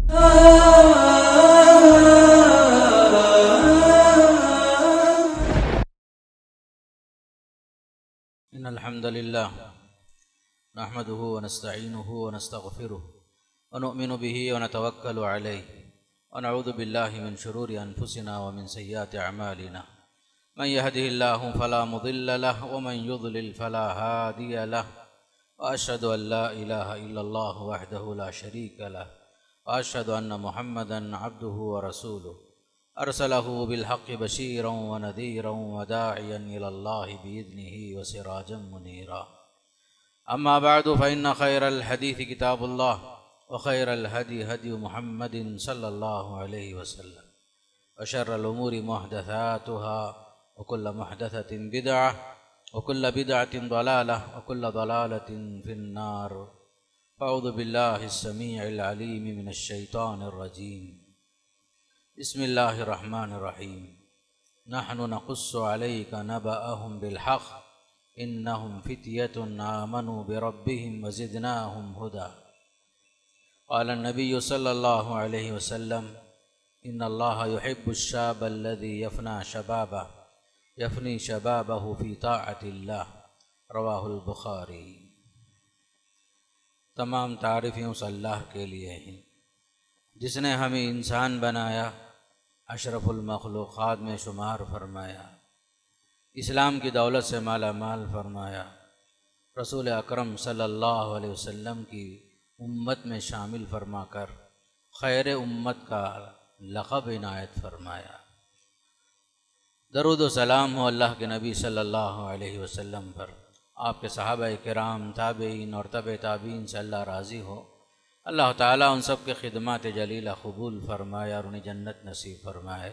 इन्नल हम्दुलिल्लाह नहमदुहु व नस्तईनुहु व नस्तगफिरुहु व नु'मिनु बिही व नतवक्कलु अलैहि व नऊज़ु बिल्लाहि मिन शुरूरि अनफुसिना व मिन सय्यिआति अअमालिना मन यहदिहिल्लाहु फला मुदिल्ल लहु व मन युद्लिल फला हादिय लहु व अशहदु अन ला इलाहा इल्लल्लाहु वहदहु ला शरीका लहु व अशहदु अन्न मुहम्मदन अब्दुहु व रसूलुहु अरसलहु बिलहक़्क़ि बशीरन व नज़ीरन व दाइयन इलल्लाहि बिइज़्निहि व सिराजन मुनीरा। अम्मा बअदु फ़इन्न खैरल हदीस किताबुल्लाह व खैरल हदी हदी मुहम्मदिन सल्लल्लाहु अलैहि वसल्लम व शर्रल उमूरि मुहदसातुहा व कुल्लु मुहदसतिन बिदअह व कुल्लु बिदअतिन दलालह व कुल्लु दलालतिन फिन्नार। अऊज़ु बिल्लाहिस समीइल अलीम मिनश शैतानिर रजीम। बिस्मिल्लाहिर्रहमानिर्रहीम। नहनु नक़ुस्सु अलैका नबअहुम बिलहक़्क़ इन्नहुम फ़ित्यतुन आमनू बिरब्बिहिम व ज़िदनाहुम हुदा। क़ाल नबिय्यु सल्लल्लाहु अलैहि वसल्लम इन्नल्लाह युहिब्बुश्शाबल्लज़ी यफ़नी शबाबहु फ़ी ताअतिल्लाह। रवाहुल बुखारी। तमाम तारीफ़ें उस अल्लाह के लिए हैं जिसने हमें इंसान बनाया, अशरफुल मखलूक़ात में शुमार फरमाया, इस्लाम की दौलत से माला माल फरमाया, रसूल अकरम सल्लल्लाहु अलैहि वसल्लम की उम्मत में शामिल फरमाकर खैर उम्मत का लक़ब इनायत फरमाया। दरूद व सलाम हो अल्लाह के नबी सल्लल्लाहु अलैहि वसल्लम पर, आपके सहाबाए किराम, ताबईन और तबे ताबीन से अल्लाह राज़ी हो। अल्लाह ताला उन सब के खिदमत जलीला कबूल फरमाए और उन्हें जन्नत नसीब फरमाए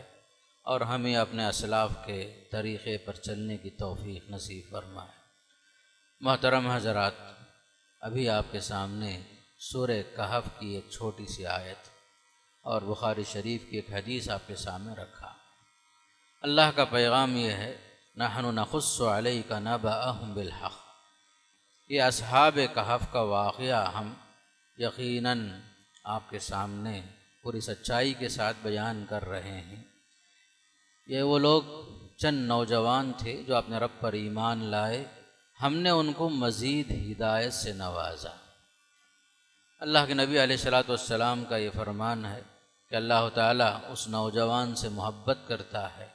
और हमें अपने असलाफ़ के तरीक़े पर चलने की तौफ़ीक़ नसीब फरमाए। मोहतरम हज़रात, अभी आपके सामने सूरह कहफ़ की एक छोटी सी आयत और बुखारी शरीफ की एक हदीस आपके सामने रखा। अल्लाह का पैगाम ये है, नहनु नक़ुस्सु अलैका नबअहुम बिलहक़्क़। ये अस्हाब कहफ़ का वाक़या हम यकीनन आपके सामने पूरी सच्चाई के साथ बयान कर रहे हैं। ये वो लोग चंद नौजवान थे जो अपने रब पर ईमान लाए, हमने उनको मज़ीद हिदायत से नवाजा। अल्लाह के नबी अलैहिस्सलातु वस्सलाम का ये फरमान है कि अल्लाह ताला उस नौजवान से मोहब्बत करता है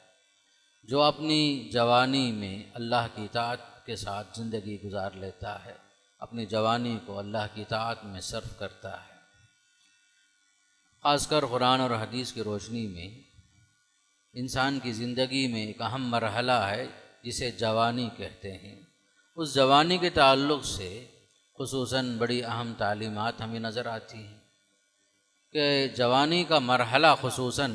जो अपनी जवानी में अल्लाह की इताअत के साथ ज़िंदगी गुजार लेता है, अपनी जवानी को अल्लाह की इताअत में सर्फ करता है। ख़ासकर कुरान और हदीस की रोशनी में इंसान की ज़िंदगी में एक अहम मरहला है जिसे जवानी कहते हैं। उस जवानी के ताल्लुक़ से खुसूसन बड़ी अहम तालीमात हमें नज़र आती हैं कि जवानी का मरहला खुसूसन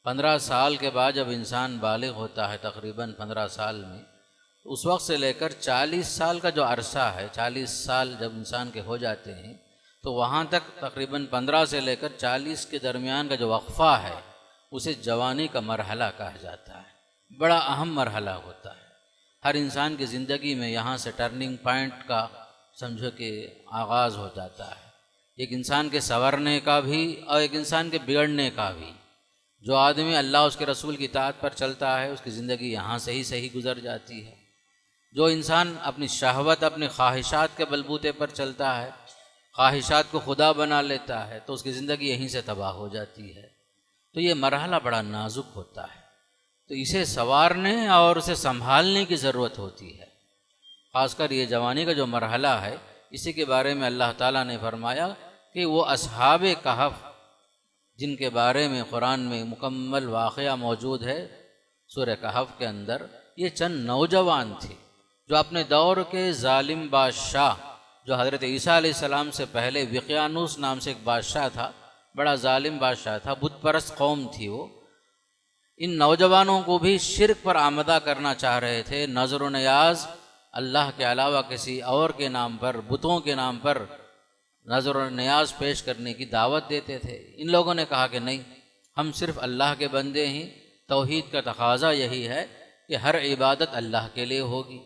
15 साल के बाद जब इंसान बालिग़ होता है, तकरीबन 15 साल में, उस वक्त से लेकर 40 साल का जो अरसा है, 40 साल जब इंसान के हो जाते हैं तो वहाँ तक तकरीबन 15 से लेकर 40 के दरमियान का जो वक्फ़ा है उसे जवानी का मरहला कहा जाता है। बड़ा अहम मरहला होता है। हर इंसान की ज़िंदगी में यहाँ से टर्निंग पॉइंट का समझो कि आगाज़ हो जाता है, एक इंसान के संवरने का भी और एक इंसान के बिगड़ने का भी। जो आदमी अल्लाह उसके रसूल की इताअत पर चलता है उसकी ज़िंदगी यहाँ से ही सही गुज़र जाती है। जो इंसान अपनी शहवत, अपनी ख्वाहिशात के बलबूते पर चलता है, ख्वाहिशात को खुदा बना लेता है, तो उसकी ज़िंदगी यहीं से तबाह हो जाती है। तो ये मरहला बड़ा नाजुक होता है, तो इसे संवारने और उसे संभालने की ज़रूरत होती है। ख़ासकर ये जवानी का जो मरहला है, इसी के बारे में अल्लाह ताला ने फरमाया कि वो अस्हाबे कहफ़ जिनके बारे में कुरान में मुकम्मल वाक़या मौजूद है सूरह कहफ़ के अंदर, ये चंद नौजवान थे जो अपने दौर के ज़ालिम बादशाह, जो हज़रत ईसा अलैहिस्सलाम से पहले विक़यानूस नाम से एक बादशाह था, बड़ा ज़ालिम बादशाह था, बुत परस्त कौम थी वो, इन नौजवानों को भी शिर्क पर आमदा करना चाह रहे थे। नज़र व नियाज़ अल्लाह के अलावा किसी और के नाम पर, बुतों के नाम पर नज़र व नियाज़ पेश करने की दावत देते थे। इन लोगों ने कहा कि नहीं, हम सिर्फ़ अल्लाह के बंदे हैं। तौहीद का तकाज़ा यही है कि हर इबादत अल्लाह के लिए होगी,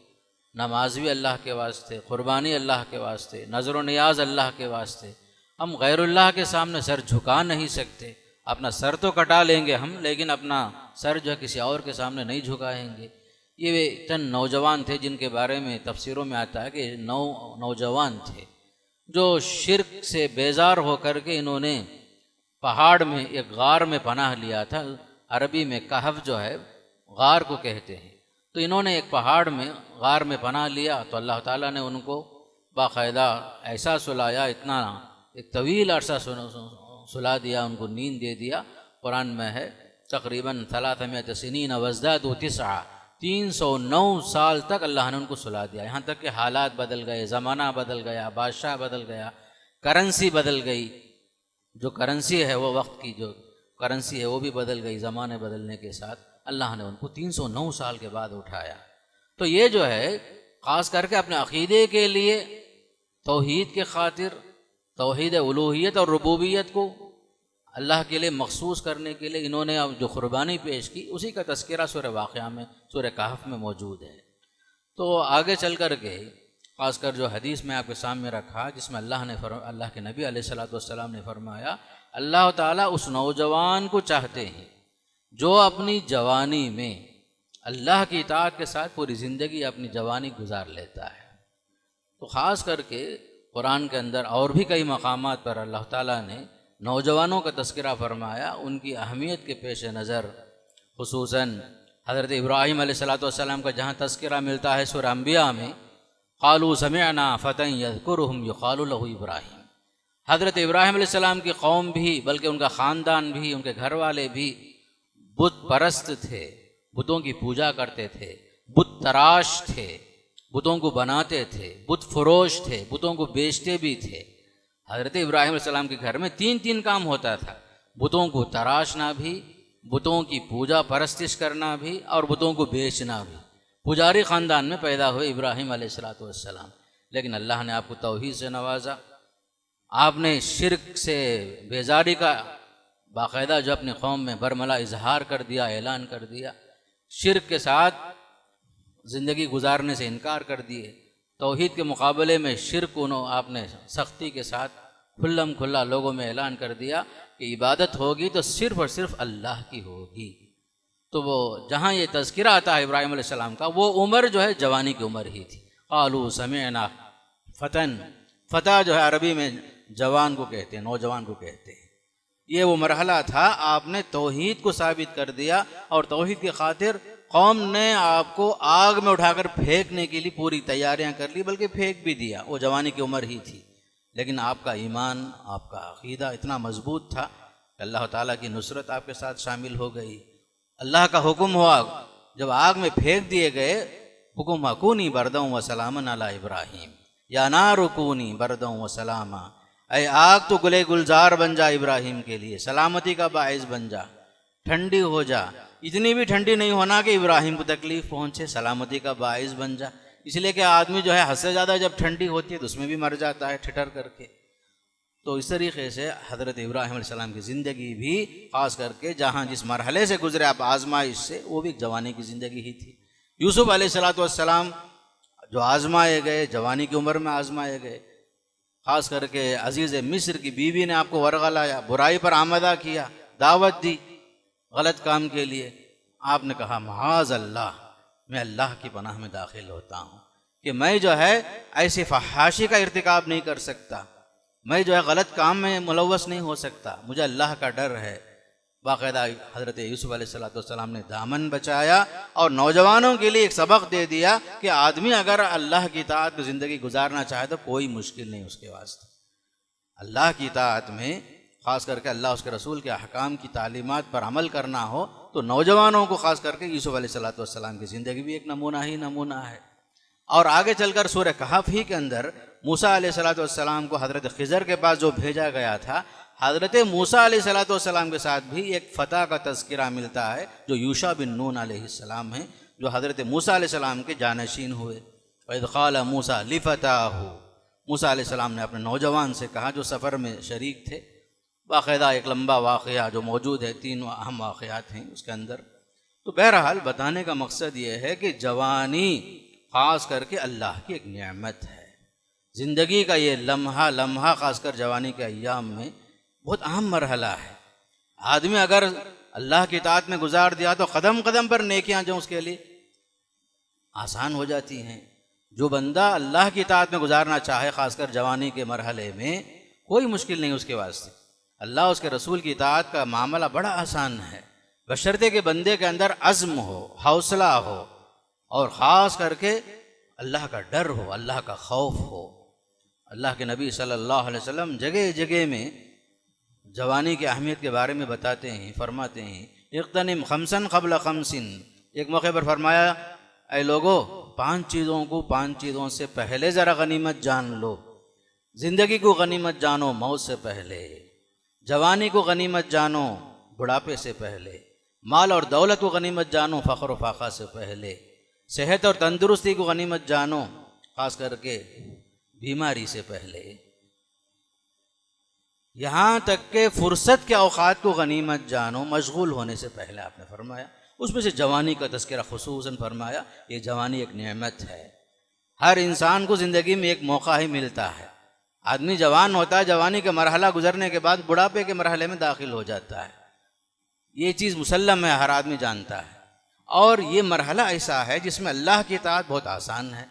नमाज भी अल्लाह के वास्ते, क़ुरबानी अल्लाह के वास्ते, नज़र व नियाज़ अल्लाह के वास्ते। हम गैरुल्लाह के सामने सर झुका नहीं सकते। अपना सर तो कटा लेंगे हम, लेकिन अपना सर जो है किसी और के सामने नहीं झुकाएंगे। ये वे चंद नौजवान थे जिनके बारे में तफसीरों में आता है कि नौजवान थे जो शिर्क से बेजार होकर के इन्होंने पहाड़ में एक गार में पनाह लिया था। अरबी में कहफ जो है गार को कहते हैं। तो इन्होंने एक पहाड़ में गार में पनाह लिया तो अल्लाह ताला ने उनको बाकायदा ऐसा सुलाया, इतना एक तवील अरसा सुला दिया, उनको नींद दे दिया। कुरान में है तकरीबन 300 सिनीन वज़दादू 309 साल तक अल्लाह ने उनको सुला दिया। यहाँ तक कि हालात बदल गए, ज़माना बदल गया, बादशाह बदल गया, करेंसी बदल गई। जो करेंसी है वो वक्त की जो करेंसी है वो भी बदल गई ज़माने बदलने के साथ। अल्लाह ने उनको 309 साल के बाद उठाया। तो ये जो है ख़ास करके अपने अक़ीदे के लिए तौहीद के खातिर, तौहीद उलूहियत और रुबूबियत को अल्लाह के लिए मखसूस करने के लिए इन्होंने अब जो कुर्बानी पेश की, उसी का तज़किरा सूरह वाक़िया में, सूरह कहफ में मौजूद है। तो आगे चल कर के ख़ासकर जो हदीस में आपके सामने रखा, जिसमें अल्लाह के नबी अलैहिस्सलातु वस्सलाम ने फरमाया, अल्लाह ताला उस नौजवान को चाहते हैं जो अपनी जवानी में अल्लाह की इताअत के साथ पूरी ज़िंदगी अपनी जवानी गुजार लेता है। तो ख़ास करके कुरान के अंदर और भी कई मकामात पर अल्लाह ताला ने नौजवानों का तज़किरा फरमाया। उनकी अहमियत के पेश नज़र खुसूसन हज़रत इब्राहीम अलैहिस्सलातु वस्सलाम का जहाँ तज़किरा मिलता है सूरह अंबिया में, क़ालू समिअना फ़तन यज़कुरुहुम युक़ालु लहू इब्राहीम। हज़रत इब्राहीम अलैहिस्सलाम की कौम भी, बल्कि उनका ख़ानदान भी, उनके घर वाले भी बुत परस्त थे, बुतों की पूजा करते थे, बुत तराश थे, बुतों को बनाते थे, बुत फरोश थे, बुतों को बेचते भी थे। हज़रत इब्राहीम अलैहिस्सलाम के घर में 3 काम होता था, बुतों को तराशना भी, बुतों की पूजा परस्तिश करना भी, और बुतों को बेचना भी। पुजारी ख़ानदान में पैदा हुए इब्राहीम अलैहिस्सलातु वस्सलाम, लेकिन अल्लाह ने आपको तौहीद से नवाजा। आपने शिर्क से बेजारी का बाकायदा जो अपनी कौम में बरमला इजहार कर दिया, ऐलान कर दिया, शिर्क के साथ ज़िंदगी गुजारने से इनकार कर दिए। तौहीद के मुकाबले में शिर्क को आपने सख्ती के साथ खुल्लम खुल्ला लोगों में ऐलान कर दिया कि इबादत होगी तो सिर्फ़ और सिर्फ अल्लाह की होगी। तो वो जहाँ ये तज़किरा आता है इब्राहीम अलैहिस्सलाम का, वो उम्र जो है जवानी की उम्र ही थी। क़ालू समिअना फ़तन, फ़ता जो है अरबी में जवान को कहते हैं, नौजवान को कहते हैं। ये वो मरहला था, आपने तौहीद को साबित कर दिया और तौहीद की खातिर कौम ने आपको आग में उठाकर फेंकने के लिए पूरी तैयारियां कर ली, बल्कि फेंक भी दिया। वो जवानी की उम्र ही थी, लेकिन आपका ईमान, आपका अक़ीदा इतना मजबूत था कि अल्लाह ताला की नुसरत आपके साथ शामिल हो गई। अल्लाह का हुक्म हुआ, जब आग में फेंक दिए गए, हुक्म हुआ कूनी बरदों व सलामन अला इब्राहीम, या नारु कूनी बरदों व सलामा, ऐ आग तो गुले गुलजार बन जा इब्राहिम के लिए, सलामती का बाइस बन जा, ठंडी हो जा। इतनी भी ठंडी नहीं होना कि इब्राहिम को तकलीफ़ पहुँचे, सलामती का बाइस बन जा। इसलिए कि आदमी जो है हद से ज़्यादा जब ठंडी होती है तो उसमें भी मर जाता है ठिठर करके। तो इस तरीके से हज़रत इब्राहीम अलैहिस्सलाम की ज़िंदगी भी ख़ास करके जहाँ जिस मरहले से गुजरे आप आजमाइश से, वो भी जवानी की ज़िंदगी ही थी। यूसुफ़ अलैहिस्सलातु वस्सलाम जो आजमाए गए, जवानी की उम्र में आजमाए गए। ख़ास करके अजीज़ मिस्र की बीवी ने आपको वरगलाया, बुराई पर आमदा किया, दावत दी गलत काम के लिए। आपने कहा महाज़ अल्लाह, मैं अल्लाह की पनाह में दाखिल होता हूँ कि मैं जो है ऐसी फहाशी का इर्तिकाब नहीं कर सकता, मैं जो है गलत काम में मुलव्वस नहीं हो सकता, मुझे अल्लाह का डर है। बाकायदा हज़रत यूसुफ़ अलैहिस्सलाम ने दामन बचाया और नौजवानों के लिए एक सबक दे दिया कि आदमी अगर अल्लाह की इताअत में ज़िंदगी गुजारना चाहे तो कोई मुश्किल नहीं उसके वास्ते। अल्लाह की इताअत में ख़ास करके अल्लाह उसके रसूल के अहकाम की तालीमात पर अमल करना हो तो नौजवानों को ख़ास करके यूसुफ़ अलैहिस्सलाम की ज़िंदगी भी एक नमूना ही नमूना है। और आगे चलकर सूरह कहफ ही के अंदर मूसा अलैहिस्सलाम को हज़रत खिज़र के पास जो भेजा गया था, हज़रत मूसा अलैहिस्सलाम के साथ भी एक फ़तह का तज़किरा मिलता है जो यूशा बिन नून अलैहिस्सलाम हैं, जो हज़रत मूसा अलैहिस्सलाम के जानशीन हुए। वइज़ क़ाल मूसा लिफ़ताहु, मूसा अलैहिस्सलाम ने अपने नौजवान से कहा जो सफ़र में शरीक थे। बाकायदा एक लंबा वाक़या जो मौजूद है, 3 अहम वाक़यात हैं उसके अंदर। तो बहरहाल बताने का मकसद ये है कि जवानी ख़ास करके अल्लाह की एक नेमत है। ज़िंदगी का ये लम्हा ख़ासकर जवानी के अय्याम में बहुत अहम मरहला है। आदमी अगर अल्लाह की इताअत में गुजार दिया तो कदम कदम पर नेकियां जो उसके लिए आसान हो जाती हैं। जो बंदा अल्लाह की इताअत में गुजारना चाहे ख़ासकर जवानी के मरहले में, कोई मुश्किल नहीं उसके वास्ते। अल्लाह उसके रसूल की इताअत का मामला बड़ा आसान है, बशर्ते के बंदे के अंदर अज़्म हो, हौसला हो और ख़ास करके अल्लाह का डर हो, अल्लाह का खौफ हो। अल्लाह के नबी सल्लल्लाहु अलैहि वसल्लम जगह जगह में जवानी की अहमियत के बारे में बताते हैं, फरमाते हैं इक़्तनिम खमसन क़ब्ल खमसिन। एक मौके पर फरमाया, ऐ लोगो 5 चीज़ों से पहले ज़रा गनीमत जान लो। ज़िंदगी को गनीमत जानो मौत से पहले, जवानी को गनीमत जानो बुढ़ापे से पहले, माल और दौलत को गनीमत जानो फ़ख्र फाखा से पहले, सेहत और तंदुरुस्ती को गनीमत जानो ख़ास करके बीमारी से पहले, यहाँ तक के फुर्सत के औकात को गनीमत जानो मशगूल होने से पहले आपने फरमाया। उसमें से जवानी का तज़किरा खुसूसन फरमाया। ये जवानी एक नेमत है, हर इंसान को ज़िंदगी में एक मौका ही मिलता है। आदमी जवान होता है, जवानी का मरहला गुजरने के बाद बुढ़ापे के मरहले में दाखिल हो जाता है। ये चीज़ मुसल्लम है, हर आदमी जानता है। और ये मरहला ऐसा है जिसमें अल्लाह की इताअत बहुत आसान है।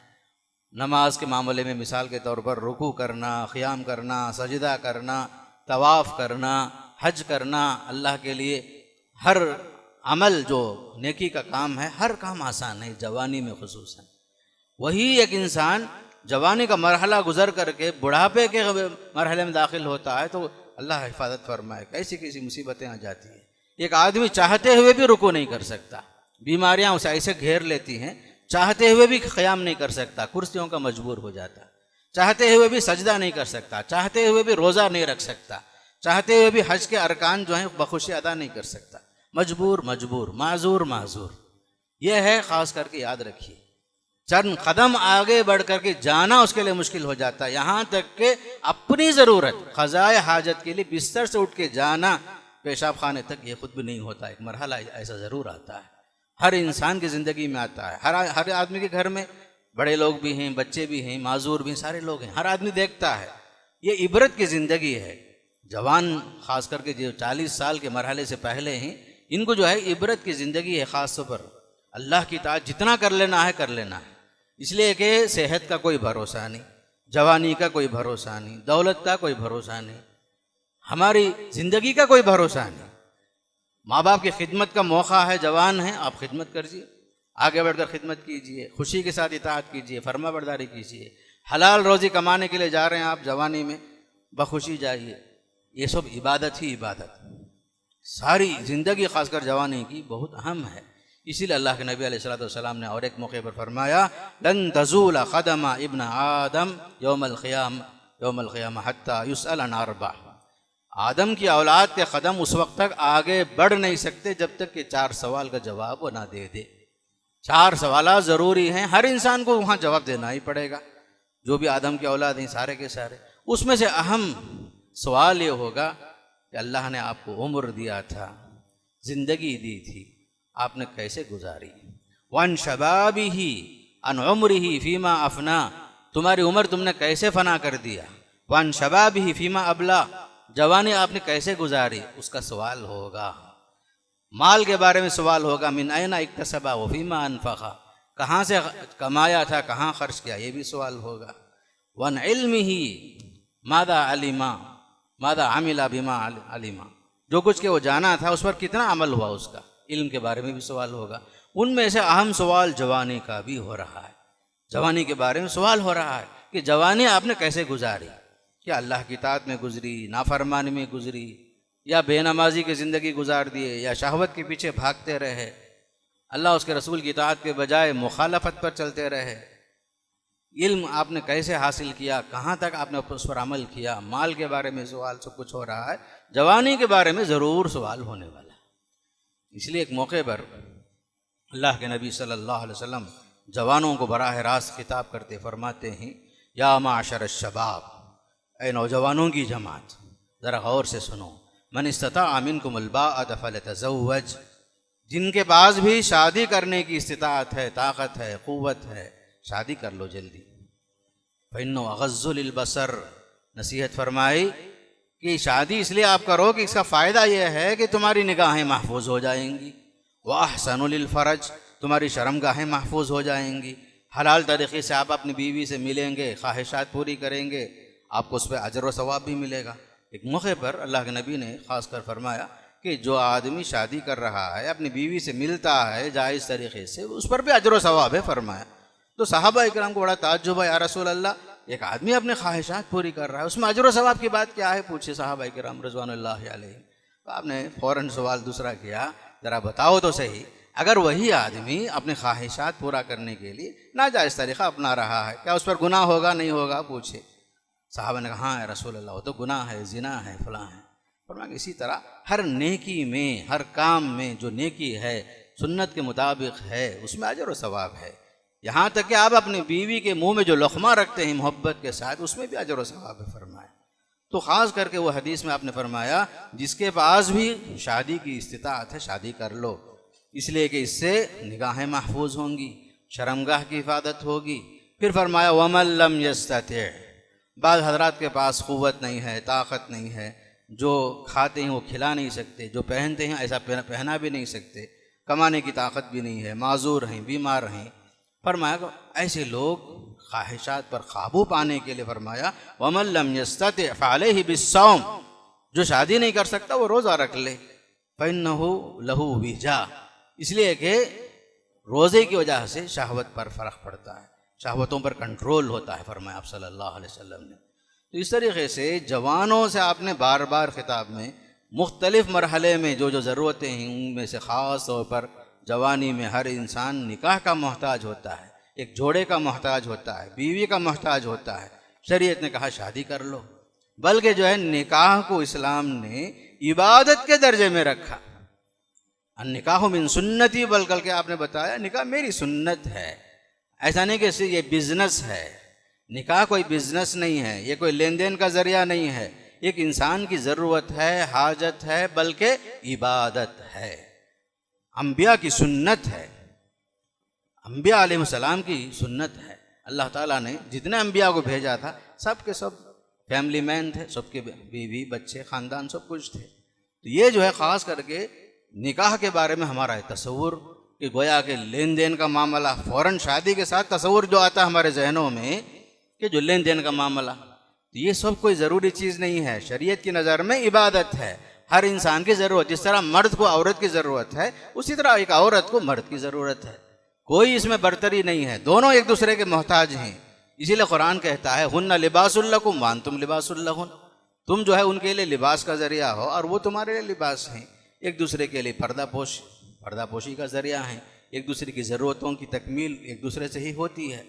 नमाज के मामले में मिसाल के तौर पर रुकू करना, क़ियाम करना, सजदा करना, तवाफ़ करना, हज करना, अल्लाह के लिए हर अमल जो नेकी का काम है, हर काम आसान है जवानी में खुसूसन। वही एक इंसान जवानी का मरहला गुजर करके बुढ़ापे के मरहले में दाखिल होता है तो अल्लाह हिफाजत फरमाए, कैसी कैसी मुसीबतें आ जाती हैं। एक आदमी चाहते हुए भी रुकू नहीं कर सकता, बीमारियां उसे ऐसे घेर लेती हैं, चाहते हुए भी क़याम नहीं कर सकता, कुर्सियों का मजबूर हो जाता, चाहते हुए भी सजदा नहीं कर सकता, चाहते हुए भी रोज़ा नहीं रख सकता, चाहते हुए भी हज के अरकान जो हैं बखुशी अदा नहीं कर सकता। मजबूर, माजूर। यह है, ख़ास करके याद रखिए, चंद कदम आगे बढ़ करके जाना उसके लिए मुश्किल हो जाता है। यहाँ तक कि अपनी ज़रूरत ख़ज़ाए हाजत के लिए बिस्तर से उठ के जाना पेशाब खाने तक ये खुद भी नहीं होता। एक मरहला ऐसा ज़रूर आता है, हर इंसान की ज़िंदगी में आता है। हर आदमी के घर में बड़े लोग भी हैं, बच्चे भी हैं, माजूर भी, सारे लोग हैं, हर आदमी देखता है। ये इबरत की ज़िंदगी है। जवान ख़ास करके जो 40 साल के मरहले से पहले हैं, इनको जो है इबरत की ज़िंदगी है। ख़ास तौर पर अल्लाह की इताअत जितना कर लेना है कर लेना है, इसलिए कि सेहत का कोई भरोसा नहीं, जवानी का कोई भरोसा नहीं, दौलत का कोई भरोसा नहीं, हमारी ज़िंदगी का कोई भरोसा नहीं। माँ बाप की खिदमत का मौका है, जवान हैं आप खिदमत करिए, आगे बढ़कर खिदमत कीजिए, खुशी के साथ इताअत कीजिए, फरमा बरदारी कीजिए। हलाल रोज़ी कमाने के लिए जा रहे हैं आप जवानी में, बखुशी जाइए। ये सब इबादत ही इबादत, सारी ज़िंदगी ख़ासकर जवानी की बहुत अहम है। इसीलिए अल्लाह के नबी अलैहिस्सलातु वस्सलाम ने और एक मौके पर फरमाया, लन तज़ूला क़दमा इब्न आदम यौमल क़ियामा हत्ता युसअल अन अर्बा। आदम की औलाद के कदम उस वक्त तक आगे बढ़ नहीं सकते जब तक कि 4 सवाल का जवाब वो ना दे दे। 4 सवाल ज़रूरी हैं, हर इंसान को वहाँ जवाब देना ही पड़ेगा, जो भी आदम की औलाद हैं सारे के सारे। उसमें से अहम सवाल ये होगा कि अल्लाह ने आपको उम्र दिया था, ज़िंदगी दी थी, आपने कैसे गुजारी। वन शबाबिही अन उम्रिही फीमा अफना, तुम्हारी उम्र तुमने कैसे फना कर दिया। वन शबाबिही फीमा अबला, जवानी आपने कैसे गुजारी, उसका सवाल होगा। माल के बारे में सवाल होगा, मिन ऐना इक्तसबा व फीमा अनफक़ा, कहाँ से कमाया था, कहाँ खर्च किया, ये भी सवाल होगा। वन इल्मिही मादा अलिमा मादा आमिला बिमा अलिमा, जो कुछ के वो जाना था उस पर कितना अमल हुआ, उसका इल्म के बारे में भी सवाल होगा। उनमें से अहम सवाल जवानी का भी हो रहा है। जवानी के बारे में सवाल हो रहा है कि जवानी आपने कैसे गुजारी, क्या अल्लाह की इताअत में गुजरी, नाफरमानी में गुजरी, या बेनमाजी की ज़िंदगी गुजार दिए, या शहवत के पीछे भागते रहे, अल्लाह उसके रसूल की इताअत के बजाय मुखालफत पर चलते रहे। इल्म आपने कैसे हासिल किया, कहाँ तक आपने उस पर अमल किया। माल के बारे में सवाल सब कुछ हो रहा है, जवानी के बारे में ज़रूर सवाल होने वाला। इसलिए एक मौके पर अल्लाह के नबी सल्लल्लाहु अलैहि वसल्लम जवानों को बराह रास्त खिताब करते फरमाते हैं, या माशर शबाब, ऐ नौजवानों की जमात, ज़रा गौर से सुनो। मन इस्तता मिनकुमुल बाअत फलतज़व्वज, जिनके पास भी शादी करने की इस्तिताअत है, ताकत है, क़ुव्वत है, शादी कर लो जल्दी। फ़इन्नो अग़ज़्ज़ु लिलबसर, नसीहत फरमाई कि शादी इसलिए आप करो कि इसका फ़ायदा यह है कि तुम्हारी निगाहें महफूज हो जाएंगी, व अहसनु लिलफ़रज, तुम्हारी शर्मगाहें महफूज हो जाएंगी। हलाल तरीक़े से आप अपनी बीवी से मिलेंगे, ख्वाहिशात पूरी करेंगे, आपको उस पर अजर व सवाब भी मिलेगा। एक मौके पर अल्लाह के नबी ने ख़ास कर फरमाया कि जो आदमी शादी कर रहा है, अपनी बीवी से मिलता है जायज़ तरीक़े से, उस पर भी अजर व सवाब है फरमाया। तो सहाबा इकराम को बड़ा ताज्जुब है, या रसूल अल्लाह, एक आदमी अपने ख्वाहिशात पूरी कर रहा है, उसमें अजर व सवाब की बात क्या है? पूछे सहाबा इकराम रज़वानुल्लाहि अलैहिम। तो आपने फ़ौरन सवाल दूसरा किया, ज़रा बताओ तो सही, अगर वही आदमी अपने ख्वाहिशात पूरा करने के लिए नाजायज़ तरीक़ा अपना रहा है, क्या उस पर गुनाह होगा नहीं होगा? पूछे। साहबा ने कहा, हाँ रसूल अल्लाह, वो तो गुनाह है, ज़िना है, फलां है। फरमाया इसी तरह हर नेकी में, हर काम में जो नेकी है, सुन्नत के मुताबिक है, उसमें अजर व सवाब है। यहाँ तक कि आप अपनी बीवी के मुंह में जो लुक़मा रखते हैं मोहब्बत के साथ, उसमें भी अजर व सवाब है फरमाया। तो ख़ास करके वो हदीस में आपने फरमाया जिसके पास भी शादी की इस्तिताअत है, शादी कर लो, इसलिए कि इससे निगाहें महफूज होंगी, शर्मगाह की हिफाजत होगी। फिर फरमाया वमन लम यस्तति, बाद हजरात के पास क़ुव्वत नहीं है, ताकत नहीं है, जो खाते हैं वो खिला नहीं सकते, जो पहनते हैं ऐसा पहना भी नहीं सकते, कमाने की ताकत भी नहीं है, माजूर हैं, बीमार हैं। फरमाया ऐसे लोग ख्वाहिशात पर काबू पाने के लिए फरमाया वमन लम यस्तति फ़अलैहि बिस्सौम, जो शादी नहीं कर सकता वो रोज़ा रख ले, फ़इन्नहु लहू विजा, इसलिए कि रोज़े की वजह से शहवत पर फ़र्क पड़ता है, शहवतों पर कंट्रोल होता है फरमाया आप सल्लल्लाहु अलैहि वसल्लम ने। तो इस तरीक़े से जवानों से आपने बार बार खिताब में मुख्तलिफ़ मरहले में जो जो ज़रूरतें हैं, उनमें से ख़ास तौर पर जवानी में हर इंसान निकाह का मोहताज होता है, एक जोड़े का मोहताज होता है, बीवी का मोहताज होता है। शरीयत ने कहा शादी कर लो, बल्कि जो है निकाह को इस्लाम ने इबादत के दर्जे में रखा। निकाह मिन सुन्नती, बल्कि के आपने बताया निकाह मेरी सुन्नत है। ऐसा नहीं कि ये बिज़नेस है, निकाह कोई बिज़नेस नहीं है, ये कोई लेन देन का ज़रिया नहीं है, एक इंसान की ज़रूरत है, हाजत है, बल्कि इबादत है, अंबिया की सुन्नत है, अंबिया अलैहिस्सलाम की सुन्नत है। अल्लाह ताला ने जितने अंबिया को भेजा था सब के सब फैमिली मैन थे, सबके बीवी बच्चे ख़ानदान सब कुछ थे। तो ये जो है ख़ास करके निकाह के बारे में हमारा है तसव्वुर कि गोया के लेन देन का मामला, फ़ौरन शादी के साथ तसव्वुर जो आता है हमारे जहनों में कि जो लेन देन का मामला, तो ये सब कोई ज़रूरी चीज़ नहीं है। शरीयत की नज़र में इबादत है, हर इंसान की ज़रूरत, जिस तरह मर्द को औरत की ज़रूरत है उसी तरह एक औरत को मर्द की ज़रूरत है, कोई इसमें बरतरी नहीं है, दोनों एक दूसरे के मोहताज हैं। इसीलिए कुरान कहता है हुन्ना लिबासुल लकुम व अंतुम लिबासुल लहुन, तुम जो है उनके लिए लिबास का ज़रिया हो और वो तुम्हारे लिए लिबास हैं। एक दूसरे के लिए पर्दापोशी का ज़रिया है, एक दूसरे की ज़रूरतों की तकमील एक दूसरे से ही होती है।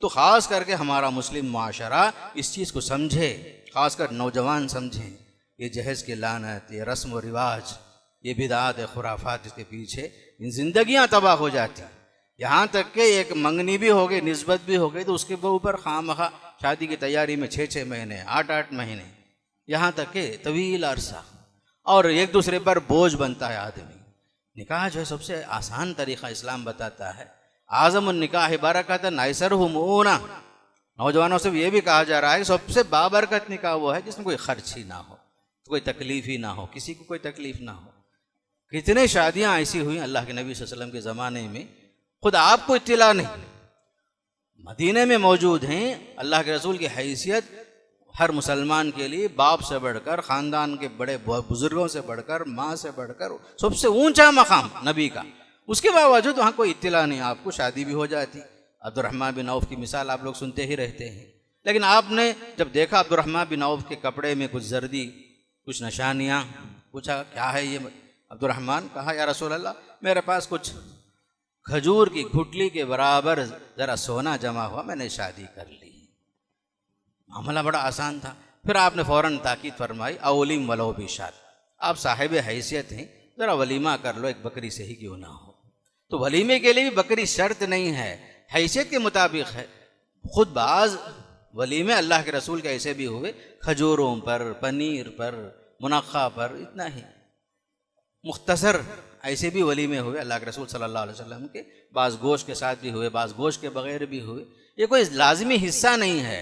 तो ख़ास करके हमारा मुस्लिम माशरा इस चीज़ को समझे, ख़ास कर नौजवान समझें, ये जहेज़ की लानत, ये रस्म व रिवाज, ये बिदात खुराफात, इसके पीछे इन ज़िंदगियाँ तबाह हो जाती। यहाँ तक कि एक मंगनी भी हो गई, निस्बत भी हो गई, तो उसके ऊपर खामखा शादी की तैयारी में 6-6 महीने 8-8 महीने, यहाँ तक कि तवील अरसा, और एक दूसरे पर बोझ बनता है आदमी। निकाह जो है सबसे आसान तरीक़ा इस्लाम बताता है, आज़म निकाह बरकतन ऐसरहु मुऊना, नौजवानों से ये भी कहा जा रहा है कि सबसे बाबरकत निकाह वो है जिसमें कोई खर्च ही ना हो, कोई तकलीफ़ ही ना हो, किसी को कोई तकलीफ़ ना हो। कितने शादियाँ ऐसी हुई अल्लाह के नबी सल्लल्लाहु अलैहि वसल्लम के ज़माने में, खुद आपको इत्तिला नहीं, मदीने में मौजूद हैं। अल्लाह के रसूल की हैसियत हर मुसलमान के लिए बाप से बढ़कर, ख़ानदान के बड़े बुज़ुर्गों से बढ़कर, माँ से बढ़कर सबसे ऊंचा मकाम नबी का, उसके बावजूद वहाँ कोई इत्तिला नहीं, आपको शादी भी हो जाती। अब्दुर्रहमान बिन औफ की मिसाल आप लोग सुनते ही रहते हैं, लेकिन आपने जब देखा अब्दुर्रहमान बिन औफ के कपड़े में कुछ जर्दी, कुछ निशानियाँ, पूछा क्या है ये? अब्दुर्रहमान कहा या रसूल अल्लाह, मेरे पास कुछ खजूर की गुठली के बराबर ज़रा सोना जमा हुआ, मैंने शादी कर ली। मामला बड़ा आसान था। फिर आपने फ़ौरन ताकीद फरमाई अवलिम वलो बिशात, आप साहिब हैसियत हैं, ज़रा वलीमा कर लो, एक बकरी से ही क्यों ना हो। तो वलीमे के लिए भी बकरी शर्त नहीं है, हैसियत के मुताबिक है। खुद बाज़ वलीमे अल्लाह के रसूल के ऐसे भी हुए, खजूरों पर, पनीर पर, मुनक्का पर, इतना ही मुख्तसर ऐसे भी वलीमे हुए अल्लाह के रसूल सल्लल्लाहु अलैहि वसल्लम के। बाज़ गोश्त के साथ भी हुए, बाज़ गोश्त के बग़ैर भी हुए। ये कोई लाज़मी हिस्सा नहीं है।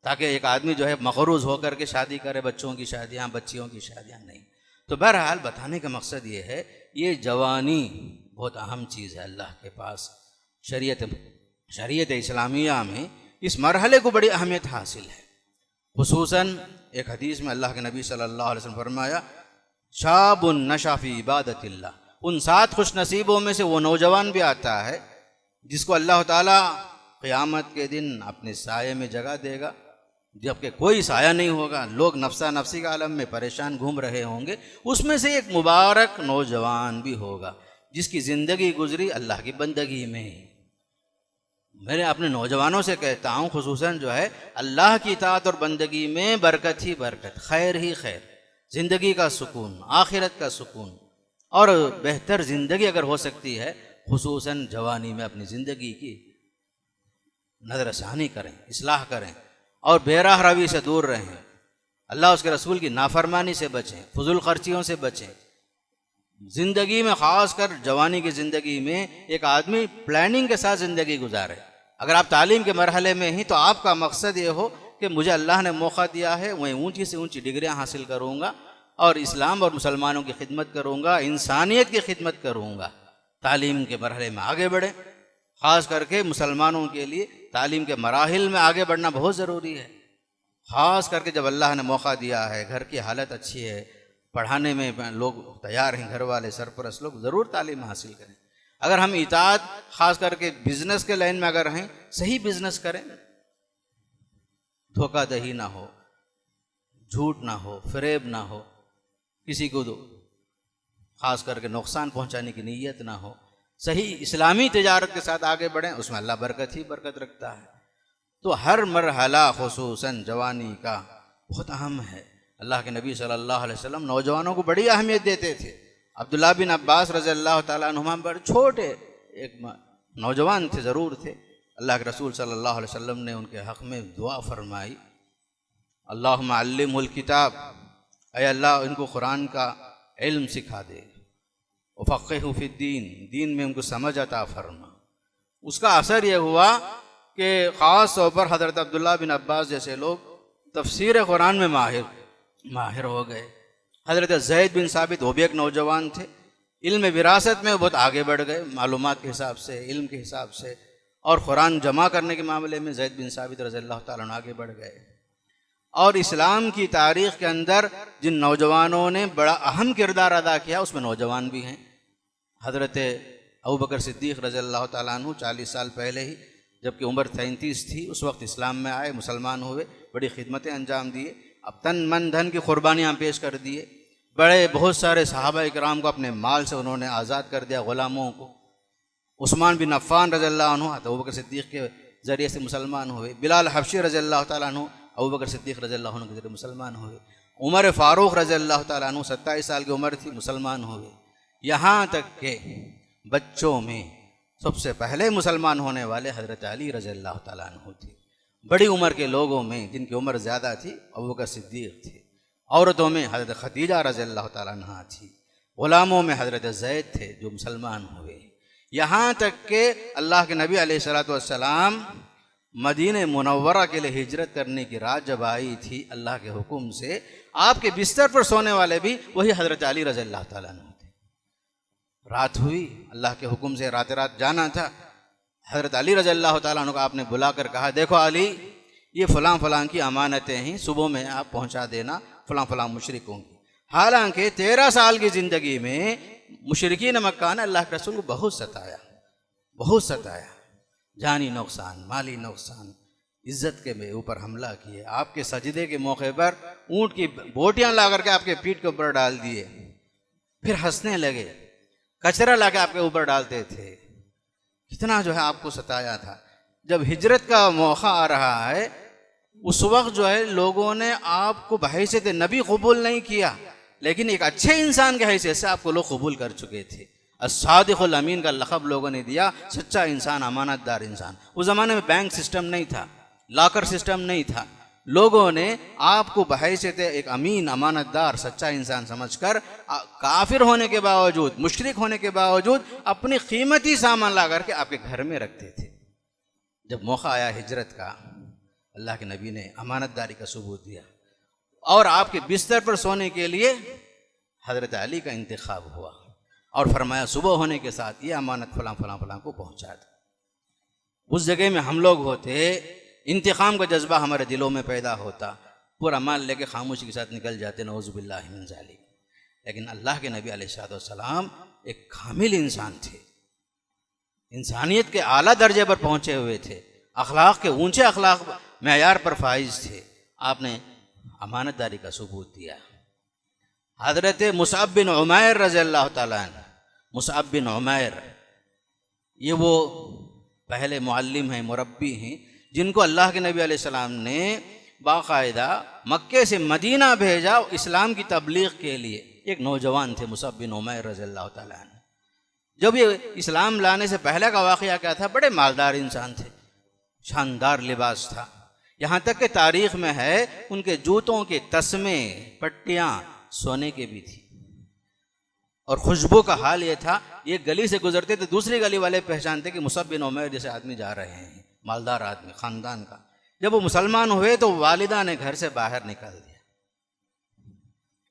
ताकि एक आदमी जो है मगरूज होकर के शादी करे, बच्चों की शादियाँ, बच्चियों की शादियाँ नहीं। तो बहरहाल बताने का मकसद ये है, ये जवानी बहुत अहम चीज़ है अल्लाह के पास। शरीयत इस्लामिया में इस मरहले को बड़ी अहमियत हासिल है। खुसूसन एक हदीस में अल्लाह के नबी सल्लल्लाहु अलैहि वसल्लम फरमाया, शाबुन नशा फी इबादतिल्लाह, उन 7 खुश नसीबों में से वो नौजवान भी आता है जिसको अल्लाह ताला क़यामत के दिन अपने साये में जगह देगा, जबकि कोई साया नहीं होगा, लोग नफ्सा नफ्सी का आलम में परेशान घूम रहे होंगे। उसमें से एक मुबारक नौजवान भी होगा जिसकी ज़िंदगी गुजरी अल्लाह की बंदगी में। मैं अपने नौजवानों से कहता हूँ, खुसूसन जो है अल्लाह की इताअत और बंदगी में बरकत ही बरकत, खैर ही खैर, ज़िंदगी का सुकून, आखिरत का सुकून और बेहतर ज़िंदगी अगर हो सकती है, खुसूसन जवानी में अपनी ज़िंदगी की नज़रसानी करें, इस्लाह करें और बेराह रवी से दूर रहें, अल्लाह उसके रसूल की नाफरमानी से बचें, फजूल खर्चियों से बचें। ज़िंदगी में ख़ास कर जवानी की ज़िंदगी में एक आदमी प्लानिंग के साथ ज़िंदगी गुजारे। अगर आप तालीम के मरहले में ही तो आपका मकसद ये हो कि मुझे अल्लाह ने मौका दिया है, मैं ऊंची से ऊंची डिग्रियां हासिल करूंगा और इस्लाम और मुसलमानों की खिदमत करूंगा, इंसानियत की खिदमत करूंगा। तालीम के मरहले में आगे बढ़ें, ख़ास करके मुसलमानों के लिए तालीम के मराहिल में आगे बढ़ना बहुत ज़रूरी है। ख़ास करके जब अल्लाह ने मौका दिया है, घर की हालत अच्छी है, पढ़ाने में लोग तैयार हैं, घर वाले सरपरस्त लोग, ज़रूर तालीम हासिल करें। अगर हम इताअत ख़ास करके बिज़नेस के लाइन में अगर हैं, सही बिज़नेस करें, धोखाधही ना हो, झूठ ना हो, फरेब ना हो, किसी को ख़ास करके नुकसान पहुंचाने की नीयत ना हो, सही इस्लामी तिजारत के साथ आगे बढ़ें, उसमें अल्लाह बरकत ही बरकत रखता है। तो हर मरहला खुसूसन जवानी का बहुत अहम है। अल्लाह के नबी सल्लल्लाहु अलैहि वसल्लम नौजवानों को बड़ी अहमियत देते थे। अब्दुल्लाह बिन अब्बास रज़ियल्लाहु ताला अन्हुमा बड़े छोटे एक नौजवान थे, ज़रूर थे। अल्लाह के रसूल सल्लल्लाहु अलैहि वसल्लम ने उनके हक़ में दुआ फरमाई, अल्लाहुम्मा अल्लिमहुल किताब, ऐ अल्लाह इनको कुरान का इल्म सिखा दे, वफ़क़्क़िहु फ़िद्दीन, दीन में उनको समझ अता फरमा। उसका असर यह हुआ कि ख़ास तौर पर हज़रत अब्दुल्लाह बिन अब्बास जैसे लोग तफ़सीर कुरान में माहिर हो गए। हज़रत ज़ैद बिन साबित वो भी एक नौजवान थे, इल्म विरासत में बहुत आगे बढ़ गए, मालूमात के हिसाब से, इल्म के हिसाब से, और कुरान जमा करने के मामले में ज़ैद बिन साबित रज़ियल्लाहु ताला अन्हु आगे बढ़ गए। और इस्लाम की तारीख़ के अंदर जिन नौजवानों ने बड़ा अहम किरदार अदा किया, उसमें नौजवान भी हैं। हज़रत अबू बकर सिद्दीक़ रज़ियल्लाहु ताला अन्हु 40 साल पहले ही, जबकि उम्र 33 थी, उस वक्त इस्लाम में आए, मुसलमान हुए, बड़ी खिदमतें अंजाम दिए, अब तन मन धन की कुर्बानियाँ पेश कर दिए। बड़े बहुत सारे सहाबा इकराम को अपने माल से उन्होंने आज़ाद कर दिया, ग़ुलामों को। उस्मान बिन अफ़्फ़ान रज़ियल्लाहु अन्हु अबू बकर सिद्दीक़ के ज़रिए से मुसलमान हुए। बिलाल हबशी रज़ियल्लाहु ताला अन्हु अबू बकर सिद्दीक़ रज़ियल्लाहु अन्हु के ज़रिए मुसलमान हुए। उमर फ़ारूक़ रज़ियल्लाहु ताला अन्हु 27 साल की उम्र थी, मुसलमान हुए। यहाँ तक के बच्चों में सबसे पहले मुसलमान होने वाले हज़रत अली रज़ियल्लाहु ताला अन्हु थे। बड़ी उम्र के लोगों में जिनकी उम्र ज़्यादा थी, अबू बकर सिद्दीक़ थे। औरतों में हज़रत खदीजा रज़ियल्लाहु ताला अन्हा थी। ग़ुलामों में हज़रत ज़ैद थे जो मुसलमान हुए। यहाँ तक के अल्लाह के नबी अलैहिस्सलातु वस्सलाम मदीने मुनव्वरा के लिए हिजरत करने की रात जब आई थी, अल्लाह के हुक्म से आपके बिस्तर पर सोने वाले भी वही हज़रत अली रज़ियल्लाहु ताला अन्हु थे। रात हुई, अल्लाह के हुक्म से रात जाना था। हज़रत अली रज़ियल्लाहु ताला अन्हु को आपने बुलाकर कहा, देखो अली, ये फ़लाँ फ़लाँ की अमानतें हैं, सुबह में आप पहुँचा देना फ़लाँ फ़लाँ मुशरिकों की। हालांकि 13 साल की ज़िंदगी में मुशरिकीन मक्का ने अल्लाह के रसूल को बहुत सताया, जानी नुकसान, माली नुकसान, इज़्ज़त के ऊपर हमला किए। आपके सजदे के मौके पर ऊँट की बोटियाँ ला करके आपके पीठ के ऊपर डाल दिए, फिर हंसने लगे, कचरा ला के आपके ऊपर डालते थे। कितना जो है आपको सताया था। जब हिजरत का मौका आ रहा है, उस वक्त जो है लोगों ने आपको बहैसियत नबी कबूल नहीं किया, लेकिन एक अच्छे इंसान के हैसियत से आपको लोग कबूल कर चुके थे। अस्सादिकुल अमीन का लक़ब लोगों ने दिया, सच्चा इंसान, अमानतदार इंसान। उस ज़माने में बैंक सिस्टम नहीं था, लॉकर सिस्टम नहीं था। लोगों ने आपको बहैसियत एक अमीन, अमानतदार, सच्चा इंसान समझकर काफिर होने के बावजूद, मुशरिक होने के बावजूद अपनी कीमती सामान ला करके आपके घर में रखते थे। जब मौका आया हिजरत का, अल्लाह के नबी ने अमानतदारी का सबूत दिया और आपके बिस्तर पर सोने के लिए हज़रत अली का इंतखाब हुआ और फरमाया सुबह होने के साथ ये अमानत फलां फलां फलां को पहुँचा दो। उस जगह में हम लोग होते, इंतकाम का जज्बा हमारे दिलों में पैदा होता, पूरा माल लेके खामोशी के साथ निकल जाते, नऊज़ुबिल्लाहि मिन ज़ालिक। लेकिन अल्लाह के नबी अलैहिस्सलाम एक कामिल इंसान थे, इंसानियत के आला दर्जे पर पहुँचे हुए थे, अखलाक के ऊंचे अखलाक मेयार पर फाइज थे। आपने अमानतदारी का सबूत दिया। हज़रत मुसअब बिन उमैर रज़ियल्लाहु ताला अन्हु, मुसअब बिन उमैर ये वो पहले मुअल्लिम हैं, मुरब्बी हैं, जिनको अल्लाह के नबी अलैहिस्सलाम ने बाकायदा मक्के से मदीना भेजा इस्लाम की तबलीग के लिए। एक नौजवान थे मुसअब बिन उमैर रज़ियल्लाहु ताला अन्हु। जब ये इस्लाम लाने से पहले का वाक़या क्या था, बड़े मालदार इंसान थे, शानदार लिबास था, यहाँ तक कि तारीख़ में है उनके जूतों के तस्मे पट्टियाँ सोने के भी थी। और खुशबू का हाल ये था, ये गली से गुजरते तो दूसरी गली वाले पहचानते कि मुसअब बिन उमैर जैसे आदमी जा रहे हैं, मालदार आदमी, ख़ानदान का। जब वो मुसलमान हुए तो वालिदा ने घर से बाहर निकाल दिया,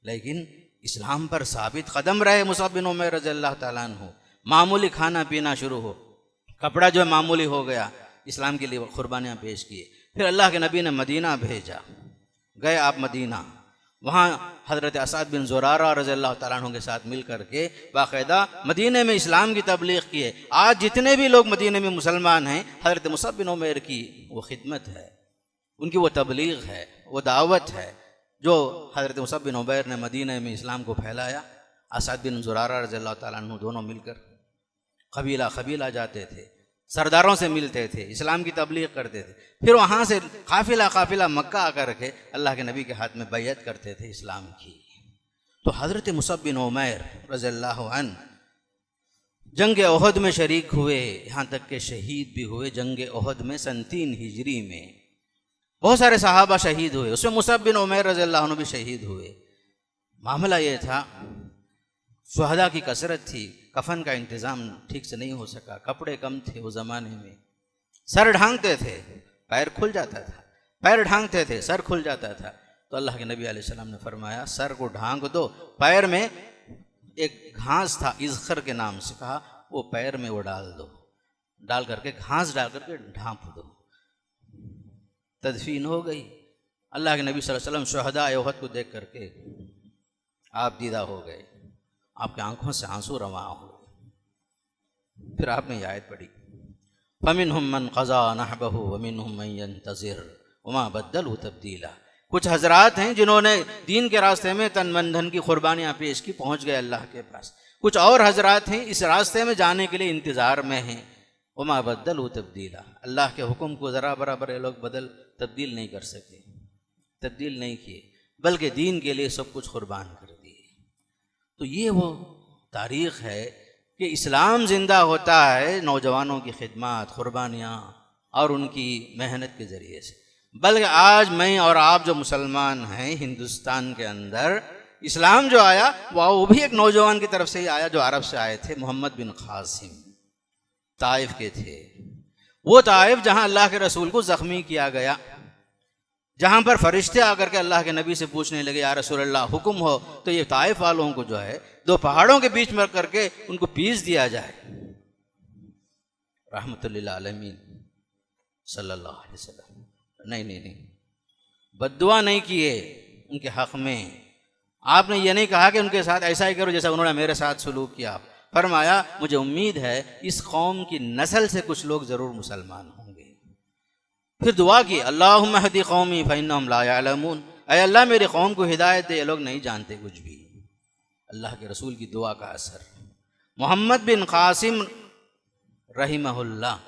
लेकिन इस्लाम पर साबित कदम रहे मुसअब बिन उमैर रज़ियल्लाहु ताला अन्हु। मामूली खाना पीना शुरू हो, कपड़ा जो है मामूली हो गया, इस्लाम के लिए कुर्बानियाँ पेश किए। फिर अल्लाह के नबी ने मदीना भेजा, गए आप मदीना, वहाँ हज़रत असद बिन ज़ुरारा रज़ियल्लाहु ताला अन्हु के साथ मिल करके बाकायदा मदीने में इस्लाम की तबलीग किए। आज जितने भी लोग मदीने में मुसलमान हैं, हज़रत मुसअब बिन उमैर की वो खिदमत है, उनकी वो तबलीग है, वो दावत है जो हज़रत मुसअब बिन उमैर ने मदीने में इस्लाम को फैलाया। असद बिन ज़ुरारा रज़ियल्लाहु ताला अन्हु दोनों मिलकर कबीला कबीला जाते थे, सरदारों से मिलते थे, इस्लाम की तबलीग करते थे। फिर वहाँ से काफ़िला काफ़िला मक्का आकर के अल्लाह के नबी के हाथ में बैयत करते थे इस्लाम की। तो हज़रत मुसअब बिन उमैर रज़ियल्लाहु अन्हु जंग ओहद में शरीक हुए, यहाँ तक के शहीद भी हुए। जंग ओहद में सन 3 हिजरी में बहुत सारे सहाबा शहीद हुए, उसमें मुसअब बिन उमैर रज़ियल्लाहु अन्हु भी शहीद हुए। मामला ये था, शुहदा की कसरत थी, कफन का इंतज़ाम ठीक से नहीं हो सका, कपड़े कम थे उस ज़माने में, सर ढांकते थे पैर खुल जाता था, पैर ढांकते थे सर खुल जाता था। तो अल्लाह के नबी अलैहिस्सलाम ने फरमाया सर को ढांक दो। पैर में एक घास था इज़खर के नाम से, कहा वो पैर में वो डाल दो, डाल करके घास डाल करके ढांप दो। तदफीन हो गई। अल्लाह के नबी सल्लल्लाहु अलैहि वसल्लम शुहदा ओहद को देख करके आप दीदा हो गए, आपकी आंखों से आंसू रवा हो गए। फिर आपने ये आयत पढ़ी, फमिनहुम मन क़ज़ा नहबहु व मिनहुम मन यंतज़िर वमा बद्दलू तब्दीला। कुछ हजरात हैं जिन्होंने दीन के रास्ते में तन मन धन की कुर्बानियाँ पेश की, पहुँच गए अल्लाह के पास। कुछ और हजरात हैं इस रास्ते में जाने के लिए इंतज़ार में हैं, वमा बद्दलू तब्दीला। अल्लाह के हुक्म को ज़रा बराबर ये लोग तब्दील नहीं कर सके, तब्दील नहीं किए, बल्कि दीन के लिए सब कुछ कुर्बान कर दिए। तो ये वो तारीख़ है कि इस्लाम ज़िंदा होता है नौजवानों की खिदमत, कुर्बानियाँ और उनकी मेहनत के ज़रिए से। बल्कि आज मैं और आप जो मुसलमान हैं हिंदुस्तान के अंदर, इस्लाम जो आया वो भी एक नौजवान की तरफ से ही आया जो अरब से आए थे, मोहम्मद बिन क़ासिम, ताइफ के थे। वो ताइफ जहाँ अल्लाह के रसूल को ज़ख्मी किया गया, जहाँ पर फरिश्ते आकर के अल्लाह के नबी से पूछने लगे या रसूल अल्लाह हुक्म हो तो ये ताइफ वालों को जो है 2 पहाड़ों के बीच में करके उनको पीस दिया जाए। रहमतुल लिल आलमीन सल्लल्लाहु अलैहि वसल्लम नहीं, बद्दुआ नहीं किए उनके हक़ में। आपने ये नहीं कहा कि उनके साथ ऐसा ही करो जैसा उन्होंने मेरे साथ सलूक किया। फरमाया मुझे उम्मीद है इस कौम की नस्ल से कुछ लोग ज़रूर मुसलमान होंगे। फिर दुआ की, अल्लाहुम्मा हदी कौमी फ़इन्नहुम ला यअलमून, ऐ अल्लाह मेरे कौम को हिदायत दे, ये लोग नहीं जानते कुछ भी। अल्लाह के रसूल की दुआ का असर। मोहम्मद बिन क़ासिम रहिमहुल्लाह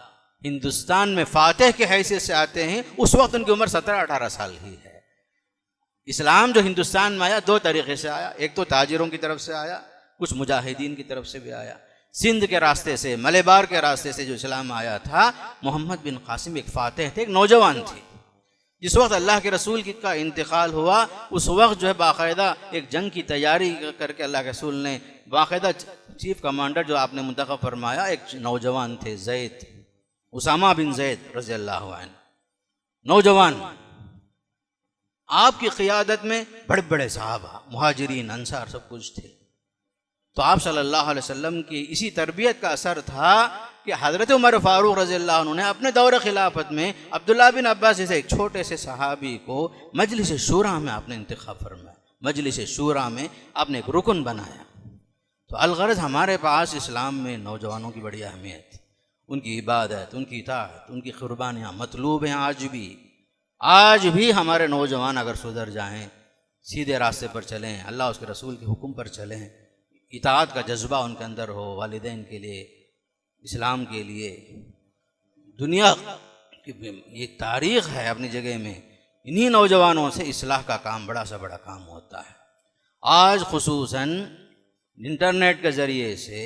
हिंदुस्तान में फ़ातिह के हैसियत से आते हैं। उस वक्त उनकी उम्र 17-18 साल ही है। इस्लाम जो हिंदुस्तान में आया 2 तरीक़े से आया, एक तो ताजिरों की तरफ से आया, कुछ मुजाहिदीन की तरफ से भी आया। सिंध के रास्ते से, मलेबार के रास्ते से जो इस्लाम आया था, मोहम्मद बिन क़ासिम एक फ़ातिह थे, एक नौजवान थे। जिस वक्त अल्लाह के रसूल का इंतकाल हुआ उस वक्त जो है बाकायदा एक जंग की तैयारी करके अल्लाह के रसूल ने बाकायदा चीफ कमांडर जो आपने मुंतखब फरमाया एक नौजवान थे, ज़ैद, उसामा बिन ज़ैद रज़ियल्लाहु अन्हु। नौजवान, आपकी क़ियादत में बड़े बड़े सहाबा, मुहाजिरीन, अंसार सब कुछ थे। तो आप सल्लल्लाहु अलैहि वसल्लम की इसी तरबियत का असर था कि हज़रत उमर फ़ारूक रज़ियल्लाहु अन्हु ने अपने दौर खिलाफत में अब्दुल्लाह बिन अब्बास जैसे एक छोटे से सहाबी को मजलिस शूरा में आपने इंतखाब फरमाया, मजलिस शूरा में आपने एक रुकन बनाया। तो अलगरज हमारे पास इस्लाम में नौजवानों की बड़ी अहमियत, उनकी इबादत, उनकी इताअत, उनकी कुर्बानियाँ मतलूब हैं। आज भी हमारे नौजवान अगर सुधर जाएं, सीधे रास्ते पर चलें, अल्लाह उसके रसूल के हुक्म पर चलें, इताअत का जज्बा उनके अंदर हो, वालिदैन के लिए, इस्लाम के लिए, दुनिया की एक तारीख़ है अपनी जगह में, इन्हीं नौजवानों से इस्लाह का काम बड़ा सा बड़ा काम होता है। आज खुसूसन इंटरनेट के ज़रिए से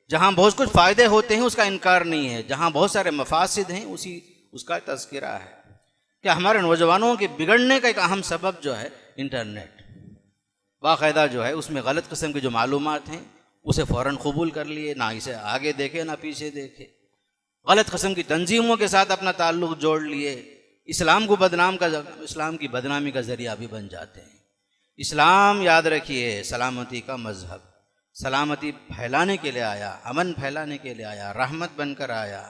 जहाँ बहुत कुछ फ़ायदे होते हैं उसका इनकार नहीं है, जहाँ बहुत सारे मफासिद हैं उसका तज़किरा है कि हमारे नौजवानों के बिगड़ने का एक अहम सबब जो है इंटरनेट, बाकायदा जो है उसमें गलत किस्म की जो मालूमात हैं उसे फ़ौरन कबूल कर लिए, ना इसे आगे देखे ना पीछे देखे, गलत किस्म की तंजीमों के साथ अपना ताल्लुक़ जोड़ लिए, इस्लाम की बदनामी का ज़रिया भी बन जाते हैं। इस्लाम, याद रखिए, सलामती का मज़हब, सलामती फैलाने के लिए आया, अमन फैलाने के लिए आया, रहमत बनकर आया।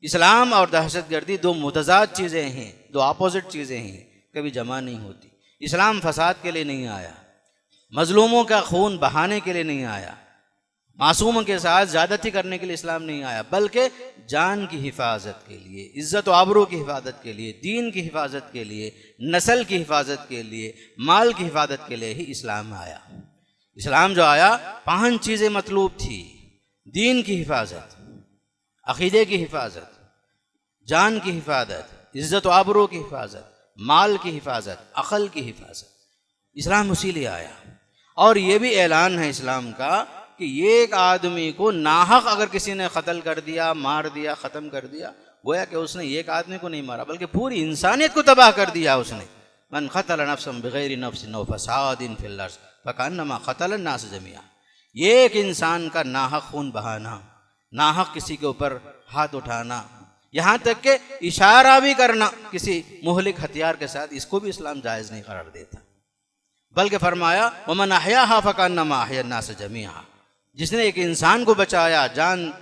इस्लाम और दहशतगर्दी दो मुतज़ाद चीज़ें हैं, दो अपोजिट चीज़ें हैं, कभी जमा नहीं होती। इस्लाम फसाद के लिए नहीं आया, मज़लूमों का खून बहाने के लिए नहीं आया, मासूमों के साथ ज़्यादती करने के लिए इस्लाम नहीं आया, बल्कि जान की हिफाजत के लिए, इज़्ज़त व आबरू की हिफाजत के लिए, दीन की हिफाजत के लिए, नस्ल की हिफाजत के लिए, माल की हिफाजत के लिए ही इस्लाम आया। इस्लाम जो आया 5 चीज़ें मतलूब थी, दीन की हिफाजत, अक़ीदे की हिफाजत, जान की हिफाजत, इज़्ज़त व आबरू की हिफाजत, माल की हिफाजत, अक़ल की हिफाजत। इस्लाम उसी लिए आया। और ये भी ऐलान है इस्लाम का कि एक आदमी को नाहक अगर किसी ने कत्ल कर दिया, मार दिया, ख़त्म कर दिया, गोया कि उसने एक आदमी को नहीं मारा बल्कि पूरी इंसानियत को तबाह कर दिया उसने। मन क़तल नफ्सन बिग़ैरि नफ्सिन औ फ़सादिन फ़िल अर्ज़ फ़कअन्नमा क़तल अन्नास जमीआ। एक इंसान का नाहक खून बहाना, नाहक किसी के ऊपर हाथ उठाना, यहाँ तक कि इशारा भी करना किसी मुहलिक हथियार के साथ, इसको भी इस्लाम जायज़ नहीं करार देता, बल्कि फरमाया वमन अहयाहा फ़कअन्नमा अहया अन्नास जमीआ। जिसने एक इंसान को बचाया, जान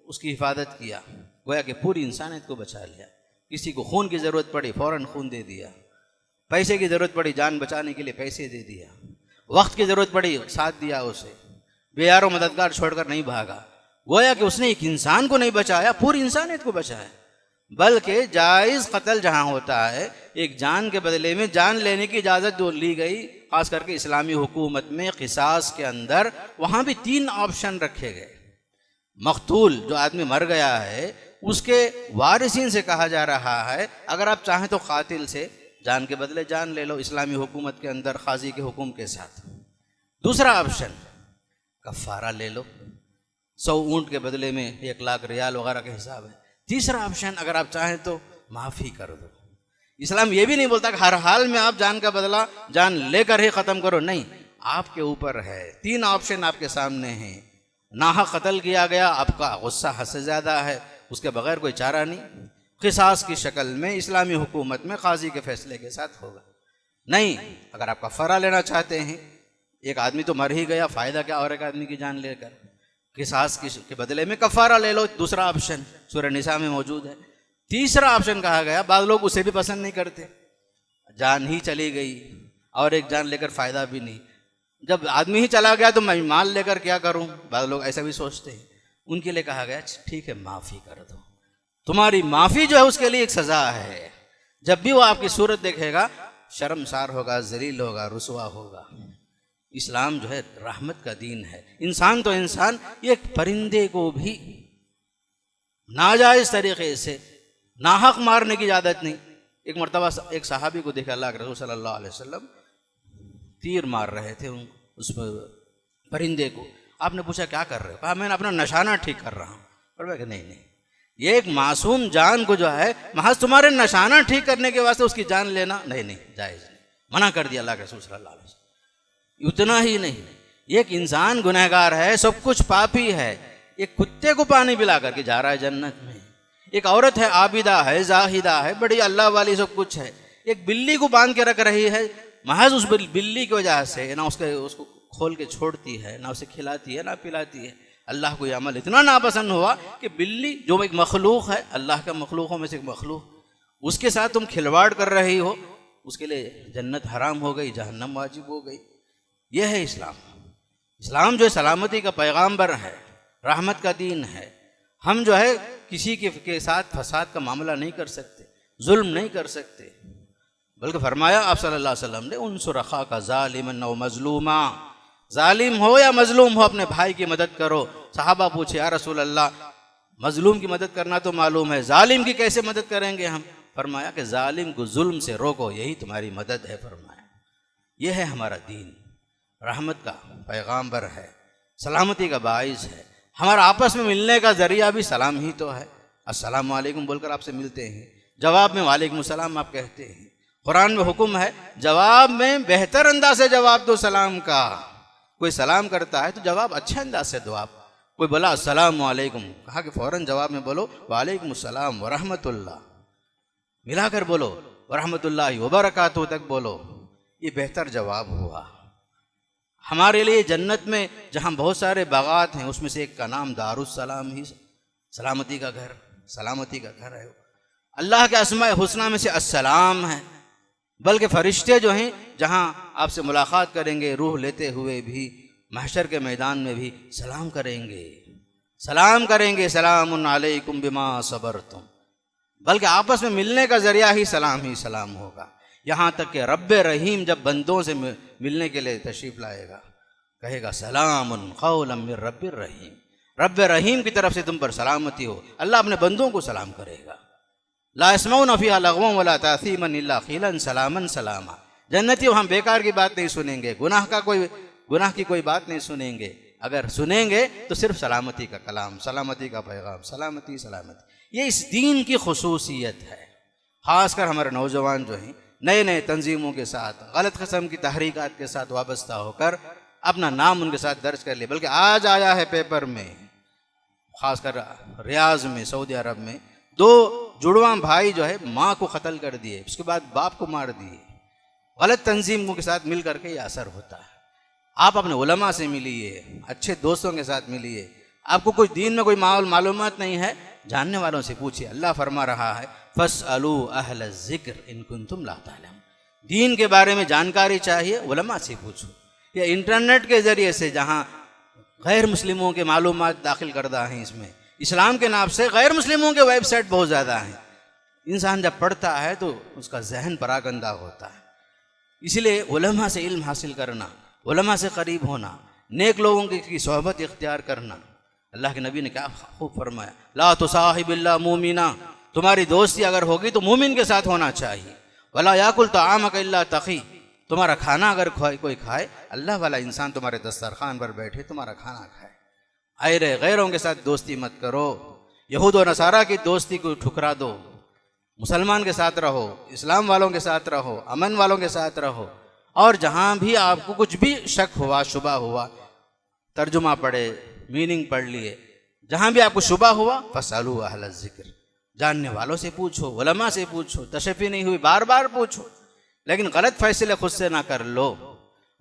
उसकी हिफाजत किया, गोया कि पूरी इंसानियत को बचा लिया। किसी को खून की ज़रूरत पड़ी फ़ौरन खून दे दिया, पैसे की ज़रूरत पड़ी जान बचाने के लिए पैसे दे दिया, वक्त की ज़रूरत पड़ी साथ दिया उसे, बेयारो मददगार छोड़कर नहीं भागा। गोया कि उसने एक इंसान को नहीं बचाया, पूरी इंसानियत को बचाया। बल्कि जायज़ कत्ल जहाँ होता है, एक जान के बदले में जान लेने की इजाज़त जो ली गई, ख़ास करके इस्लामी हुकूमत में क़िसास के अंदर, वहाँ भी 3 ऑप्शन रखे गए। मक़तूल जो आदमी मर गया है उसके वारिसीन से कहा जा रहा है अगर आप चाहें तो कातिल से जान के बदले जान ले लो, इस्लामी हुकूमत के अंदर काजी के हुक्म के साथ। दूसरा ऑप्शन कफ़ारा ले लो, 100 ऊँट के बदले में 1 लाख रियाल वगैरह के हिसाब है। तीसरा ऑप्शन अगर आप चाहें तो माफ़ी कर दो। इस्लाम ये भी नहीं बोलता कि हर हाल में आप जान का बदला जान लेकर ही ख़त्म करो, नहीं, आपके ऊपर है। 3 ऑप्शन आपके सामने हैं। नाहक कत्ल किया गया, आपका गुस्सा हद से ज़्यादा है, उसके बगैर कोई चारा नहीं, क़िसास की शक्ल में इस्लामी हुकूमत में काजी के फ़ैसले के साथ होगा। नहीं, अगर आप कफ़ारा लेना चाहते हैं, एक आदमी तो मर ही गया, फ़ायदा क्या और एक आदमी की जान लेकर, क़िसास के बदले में कफ़ारा ले लो, दूसरा ऑप्शन सूरह निसा में मौजूद है। तीसरा ऑप्शन कहा गया, बाद लोग उसे भी पसंद नहीं करते, जान ही चली गई और एक जान लेकर फ़ायदा भी नहीं, जब आदमी ही चला गया तो मैं माल लेकर क्या करूं, बाद लोग ऐसा भी सोचते हैं। उनके लिए कहा गया ठीक है माफ़ी कर दो, तुम्हारी माफ़ी जो है उसके लिए एक सज़ा है। जब भी वो आपकी सूरत देखेगा शर्मसार होगा, जलील होगा, रुसवा होगा। इस्लाम जो है रहमत का दीन है। इंसान तो इंसान, एक परिंदे को भी नाजायज़ तरीक़े से नाहक मारने की इजाज़त नहीं। एक मरतबा एक सहाबी को देखा, अल्लाह के रसूल सल्लल्लाहु अलैहि वसल्लम तीर मार रहे थे उस परिंदे को। आपने पूछा क्या कर रहे हो? कहा मैं अपना निशाना ठीक कर रहा हूँ। और मैं नहीं, ये एक मासूम जान को जो है महज तुम्हारे निशाना ठीक करने के वास्ते उसकी जान लेना नहीं, जायज़ नहीं, मना कर दिया अल्लाह के रसूल सल्लल्लाहु अलैहि वसल्लम। उतना ही नहीं, एक इंसान गुनहगार है, सब कुछ पापी है, एक कुत्ते को पानी पिला करके जा रहा है जन्नत में, एक औरत है, आबिदा है, जाहिदा है, बड़ी अल्लाह वाली, सब कुछ है, एक बिल्ली को बांध के रख रही है, महज उस बिल्ली की वजह से ना उसको खोल के छोड़ती है, ना उसे खिलाती है, ना पिलाती है। अल्लाह को यह अमल इतना नापसंद हुआ कि बिल्ली जो एक मखलूक है, अल्लाह के मखलूकों में से एक मखलूक, उसके साथ तुम खिलवाड़ कर रही हो, उसके लिए जन्नत हराम हो गई, जहन्नम वाजिब हो गई। यह है इस्लाम। इस्लाम जो है सलामती का पैगाम्बर है, रहमत का दीन है। हम जो है किसी के साथ फसाद का मामला नहीं कर सकते, जुल्म नहीं कर सकते, बल्कि फरमाया आप सल्लल्लाहु अलैहि वसल्लम ने, उनसुर अखा का ज़ालिमन व मज़लूमा, जालिम हो या मजलूम हो अपने भाई की मदद करो। सहाबा पूछे, या रसूल अल्लाह, मजलूम की मदद करना तो मालूम है, जालिम की कैसे मदद करेंगे हम? फरमाया कि जालिम को जुल्म से रोको, यही तुम्हारी मदद है। फरमाया यह है हमारा दीन, रहमत का पैगाम्बर है, सलामती का बाइस है। हमारा आपस में मिलने का जरिया भी सलाम ही तो है। अस्सलाम वालेकुम बोलकर आपसे मिलते हैं, जवाब में वालेकुम सलाम आप कहते हैं। कुरान में हुक्म है, जवाब में बेहतर अंदाज से जवाब दो सलाम का। कोई सलाम करता है तो जवाब अच्छे अंदाज से दो आप। कोई बोला अस्सलाम वालेकुम, कहा कि फौरन जवाब में बोलो वालेकुम अस्सलाम व रहमतुल्लाह, मिलाकर बोलो व रहमतुल्लाहि व बरकातहू तक बोलो, ये बेहतर जवाब हुआ। हमारे लिए जन्नत में जहाँ बहुत सारे बागात हैं, उसमें से एक का नाम दारुस्सलाम ही, सलामती का घर, सलामती का घर है। अल्लाह के अस्माए हुस्ना में से अस्सलाम है। बल्कि फरिश्ते जो हैं, जहाँ आपसे मुलाकात करेंगे रूह लेते हुए भी, महशर के मैदान में भी सलाम करेंगे, सलाम करेंगे, सलामुन अलैकुम बिमा सबरतुम। बल्कि आपस में मिलने का जरिया ही सलाम होगा। यहाँ तक कि रब्ब रहीम जब बंदों से मिलने के लिए तशरीफ़ लाएगा, कहेगा सलामुन कौलन मिर रब्बिर रहीम, रब्ब रहीम की तरफ से तुम पर सलामती हो। अल्लाह अपने बंदों को सलाम करेगा। ला यस्मऊन फ़ीहा लग़वन वला तासीमन इल्ला क़ीलन सलामन सलामा। जन्नती वहाँ बेकार की बात नहीं सुनेंगे, गुनाह की कोई बात नहीं सुनेंगे। अगर सुनेंगे तो सिर्फ सलामती का कलाम, सलामती का पैगाम, सलामती सलामती। ये इस दीन की खुसूसियत है। ख़ासकर हमारे नौजवान जो हैं, नए नए तंजीमों के साथ, गलत किस्म की तहरीकात के साथ वाबस्ता होकर अपना नाम उनके साथ दर्ज कर लिया। बल्कि आज आया है पेपर में, ख़ासकर रियाज में, सऊदी अरब में, 2 जुड़वा भाई जो है माँ को कत्ल कर दिए, उसके बाद बाप को मार दिए। गलत तंजीमों के साथ मिल करके ये असर होता है। आप अपने उलमा से मिलिए, अच्छे दोस्तों के साथ मिलिए। आपको कुछ दीन में कोई मालूमात नहीं है, जानने वालों से पूछिए। अल्लाह फरमा रहा है फस्अलू अहल ज़िक्र इन कुंतुम ला तालमून। दीन के बारे में जानकारी चाहिए, उलमा से पूछो। या इंटरनेट के ज़रिए से जहाँ गैर मुस्लिमों के मालूमात दाखिल करदा हैं, इसमें इस्लाम के नाम से गैर मुस्लिमों के वेबसाइट बहुत ज़्यादा हैं। इंसान जब पढ़ता है तो उसका जहन परागंदा होता है। इसलिए उलमा से इल्म हासिल करना, उलमा से करीब होना, नेक लोगों की सोहबत इख्तियार करना। अल्लाह के नबी ने क्या खूब फरमाया, ला तुसाहिबिल्ला मोमिना, तुम्हारी दोस्ती अगर होगी तो मोमिन के साथ होना चाहिए। वला याकुल ताअमक इल्ला तक़ी, तुम्हारा खाना अगर कोई खाए, अल्लाह वाला इंसान तुम्हारे दस्तरखान पर बैठे तुम्हारा खाना खाए। आए रहे गैरों के साथ दोस्ती मत करो। यहूद व नसारा की दोस्ती को ठुकरा दो, मुसलमान के साथ रहो, इस्लाम वालों के साथ रहो, अमन वालों के साथ रहो। और जहाँ भी आपको कुछ भी शक हुआ, शुबा हुआ, तर्जुमा पढ़े, मीनिंग पढ़ लिए, जहाँ भी आपको शुबा हुआ फसअलू अहल ज़िक्र, जानने वालों से पूछो, उलमा से पूछो। तशफ़ी नहीं हुई बार बार पूछो, लेकिन गलत फैसले खुद से ना कर लो,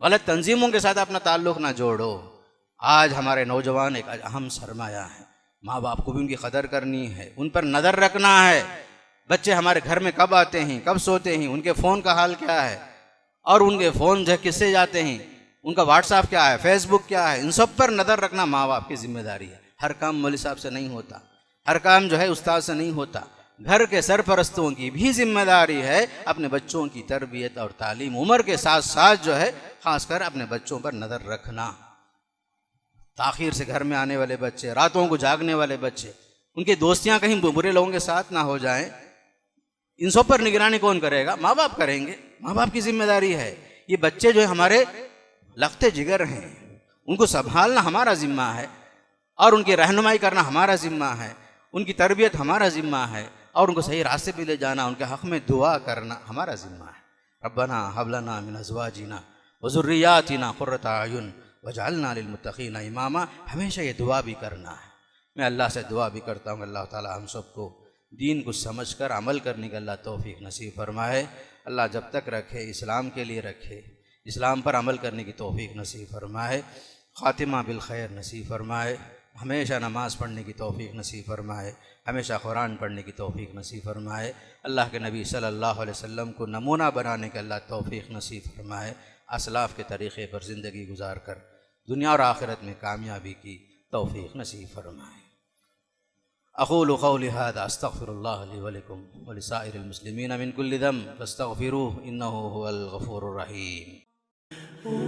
गलत तंजीमों के साथ अपना ताल्लुक़ ना जोड़ो। आज हमारे नौजवान एक अहम सरमाया है। माँ बाप को भी उनकी कदर करनी है, उन पर नज़र रखना है। बच्चे हमारे घर में कब आते हैं, कब सोते हैं, उनके फ़ोन का हाल क्या है, और उनके फ़ोन जो किससे जाते हैं, उनका व्हाट्सएप क्या है, फेसबुक क्या है, इन सब पर नज़र रखना माँ बाप की जिम्मेदारी है। हर काम मौलवी साहब से नहीं होता, हर काम जो है उस्ताद से नहीं होता। घर के सरपरस्तों की भी जिम्मेदारी है अपने बच्चों की तरबियत और तालीम, उम्र के साथ साथ जो है ख़ासकर अपने बच्चों पर नज़र रखना। ताख़ीर से घर में आने वाले बच्चे, रातों को जागने वाले बच्चे, उनकी दोस्तियाँ कहीं बुरे लोगों के साथ ना हो जाएं, इन सब पर निगरानी कौन करेगा? माँ बाप करेंगे, माँ बाप की जिम्मेदारी है। ये बच्चे जो है हमारे लखते जिगर हैं, उनको संभालना हमारा ज़िम्मा है, और उनकी रहनुमाई करना हमारा ज़िम्मा है, उनकी तरबियत हमारा ज़िम्मा है, और उनको सही रास्ते पे ले जाना, उनके हक़ में दुआ करना हमारा ज़िम्मा है। रब्बना हब लना मिन अज़वाजिना व ज़ुर्रिय्यातिना क़ुर्रता अयुन वजअलना लिलमुत्तक़ीना इमामा। हमेशा ये दुआ भी करना है। मैं अल्लाह से दुआ भी करता हूँ, अल्लाह ताला हम सबको दीन को समझकर अमल करने का अल्लाह तौफीक नसीब फरमाए। अल्लाह जब तक रखे इस्लाम के लिए रखे, इस्लाम पर अमल करने की तौफीक नसीब फरमाए। ख़ातिमा बिल खैर नसीब फरमाए। हमेशा नमाज़ पढ़ने की तौफीक नसीब फरमाए, हमेशा कुरान पढ़ने की तौफीक नसीब फरमाए। अल्लाह के नबी सल्लल्लाहु अलैहि वसल्लम को नमूना बनाने का अल्लाह तौफीक नसीब फरमाए। असलाफ़ के तरीक़े पर ज़िंदगी गुजार कर दुनिया और आखिरत में कामयाबी की तौफीक नसीब फरमाए। अक़ूलु क़ौली हाज़ा अस्तग़फ़िरुल्लाह ली व लकुम व लिसाइरिल मुस्लिमीन मिन कुल्लि ज़ंब फ़स्तग़फ़िरूहु इन्नहु हुवल गफ़ूरुर रहीम।